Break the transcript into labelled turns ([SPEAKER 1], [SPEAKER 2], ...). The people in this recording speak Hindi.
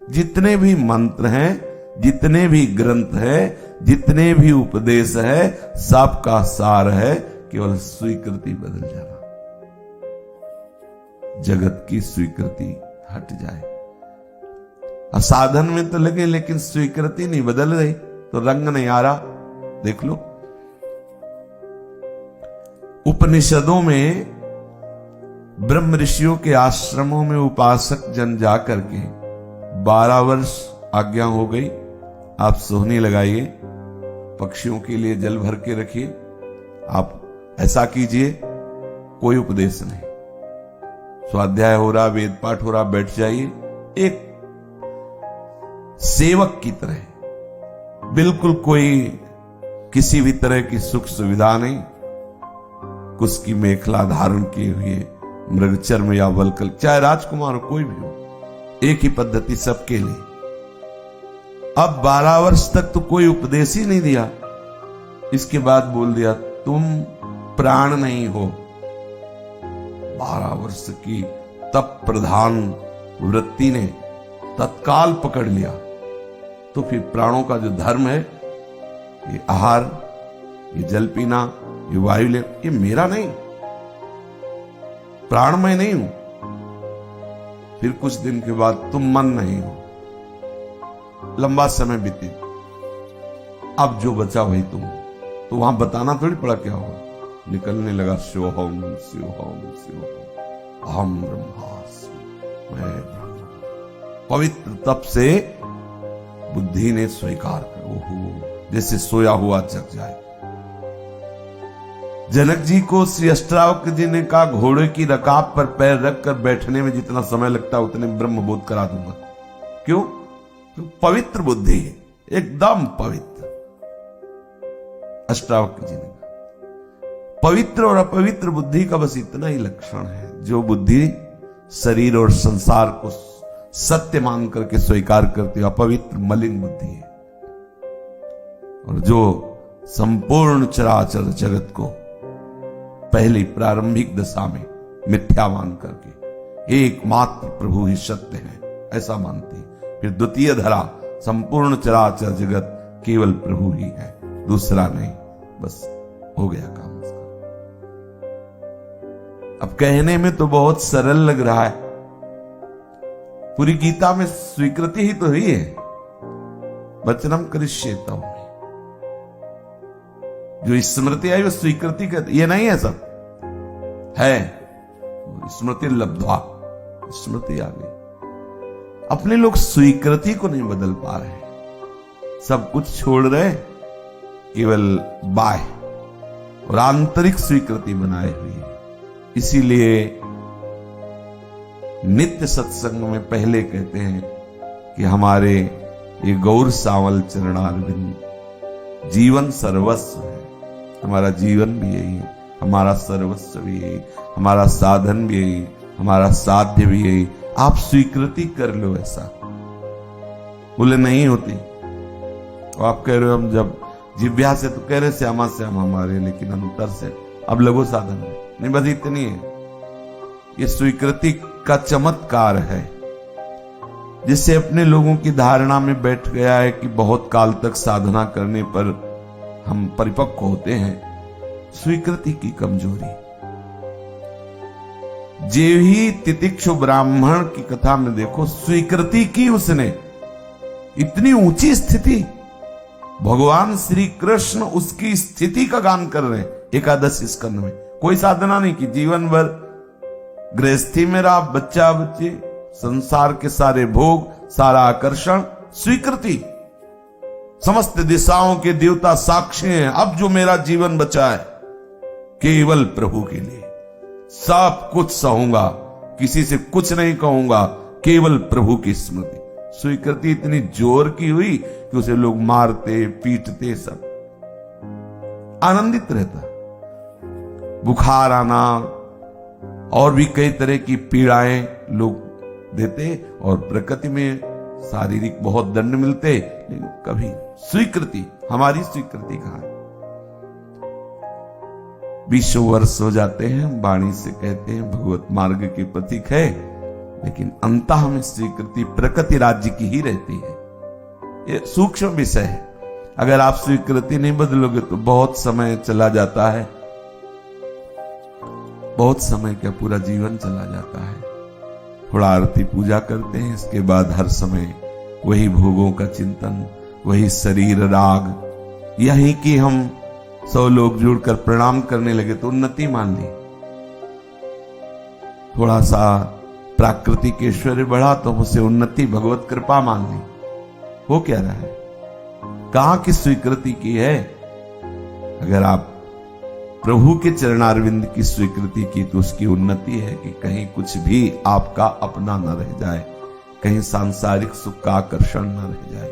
[SPEAKER 1] जितने भी मंत्र हैं, जितने भी ग्रंथ हैं, जितने भी उपदेश है, सबका सार है केवल स्वीकृति बदल जाना। जगत की स्वीकृति हट जाए। साधन में तो लगे लेकिन स्वीकृति नहीं बदल रही तो रंग नहीं आ रहा। देख लो उपनिषदों में ब्रह्म ऋषियों के आश्रमों में उपासक जन जाकर के 12 वर्ष आज्ञा हो गई, आप सोहनी लगाइए, पक्षियों के लिए जल भर के रखिए, आप ऐसा कीजिए, कोई उपदेश नहीं। स्वाध्याय हो रहा, वेद पाठ हो रहा, बैठ जाइए, एक सेवक की तरह, बिल्कुल कोई किसी भी तरह की सुख सुविधा नहीं, कुछ की मेखला धारण किए हुए, मृगचर्म या वल्कल, चाहे राजकुमार हो, कोई भी हो, एक ही पद्धति सबके लिए। अब 12 वर्ष तक तो कोई उपदेश ही नहीं दिया, इसके बाद बोल दिया तुम प्राण नहीं हो। 12 वर्ष की तप प्रधान वृत्ति ने तत्काल पकड़ लिया। तो फिर प्राणों का जो धर्म है, ये आहार, ये जल पीना, ये वायु ले, ये मेरा नहीं, प्राण मैं नहीं हूं। फिर कुछ दिन के बाद तुम मन नहीं हो, लंबा समय बीती, अब जो बचा वही तुम। तो वहां बताना थोड़ी पड़ा क्या होगा, निकलने लगा शिवोहम शिवोहम शिवोहम अहम ब्रह्मास्मि, मैं ब्रह्म। पवित्र तप से बुद्धि ने स्वीकार कर, ओहो, जैसे सोया हुआ जग जाए। जनक जी को श्री अष्टावक्र जी ने कहा घोड़े की रकाब पर पैर रखकर बैठने में जितना समय लगता है उतने ब्रह्मबोध करा दूंगा। क्यों? तो पवित्र बुद्धि है, एकदम पवित्र। अष्टावक्र जी ने पवित्र और अपवित्र बुद्धि का बस इतना ही लक्षण है। जो बुद्धि शरीर और संसार को सत्य मान करके स्वीकार करती है, अपवित्र मलिन बुद्धि है। और जो संपूर्ण चराचर जगत को पहली प्रारंभिक दशा में मिथ्या मान करके एकमात्र प्रभु ही सत्य है ऐसा मानती है, फिर द्वितीय धरा संपूर्ण चराचर जगत केवल प्रभु ही है, दूसरा नहीं, बस हो गया काम उसका। अब कहने में तो बहुत सरल लग रहा है, पूरी गीता में स्वीकृति ही तो हुई है, वचनम करिष्येतम, जो स्मृति आई वो स्वीकृति का, ये नहीं है सब है, स्मृति लब्ध्वा, स्मृति आ गई। अपने लोग स्वीकृति को नहीं बदल पा रहे, सब कुछ छोड़ रहे, केवल बाह्य और आंतरिक स्वीकृति बनाए हुई है। इसीलिए नित्य सत्संग में पहले कहते हैं कि हमारे ये गौर सावल चरणारविंद जीवन सर्वस्व है, हमारा जीवन भी यही है, हमारा सर्वस्व भी यही, हमारा साधन भी यही, हमारा साध्य भी यही। आप स्वीकृति कर लो ऐसा। बोले नहीं होती, और आप कह रहे हो हम जब जिव्या से तो कह रहे श्यामा श्याम हमारे, लेकिन अंतर से अब लगो साधन में नहीं, बस इतनी है। ये स्वीकृति का चमत्कार है जिससे अपने लोगों की धारणा में बैठ गया है कि बहुत काल तक साधना करने पर हम परिपक्व होते हैं। स्वीकृति की कमजोरी। जे ही तितिक्षु ब्राह्मण की कथा में देखो, स्वीकृति की उसने, इतनी ऊंची स्थिति, भगवान श्री कृष्ण उसकी स्थिति का गान कर रहे हैं। एकादश स्कंद में कोई साधना नहीं की, जीवन भर गृहस्थी में रहा, बच्चा बच्चे, संसार के सारे भोग, सारा आकर्षण, स्वीकृति। समस्त दिशाओं के देवता साक्षी हैं, अब जो मेरा जीवन बचा है केवल प्रभु के लिए, सब कुछ सहूंगा, किसी से कुछ नहीं कहूंगा, केवल प्रभु की स्मृति। स्वीकृति इतनी जोर की हुई कि उसे लोग मारते पीटते, सब आनंदित रहता। बुखार आना और भी कई तरह की पीड़ाएं लोग देते और प्रकृति में शारीरिक बहुत दंड मिलते, लेकिन कभी स्वीकृति, हमारी स्वीकृति कहां है? 20 वर्ष हो जाते हैं, वाणी से कहते हैं भगवत मार्ग के प्रतीक है, लेकिन अंतः में स्वीकृति प्रकृति राज्य की ही रहती है। ये सूक्ष्म विषय है। अगर आप स्वीकृति नहीं बदलोगे तो बहुत समय चला जाता है, बहुत समय का पूरा जीवन चला जाता है। थोड़ा आरती पूजा करते हैं, इसके बाद हर समय वही भोगों का चिंतन, वही शरीर राग। यही कि हम 100 लोग जुड़कर प्रणाम करने लगे तो उन्नति मान ली। थोड़ा सा प्राकृतिक ऐश्वर्य बढ़ा तो उसे उन्नति भगवत कृपा मान ली। हो क्या रहा है? कहां की स्वीकृति की है? अगर आप प्रभु के चरणारविंद की स्वीकृति की तो उसकी उन्नति है कि कहीं कुछ भी आपका अपना न रह जाए, कहीं सांसारिक सुख का आकर्षण न रह जाए।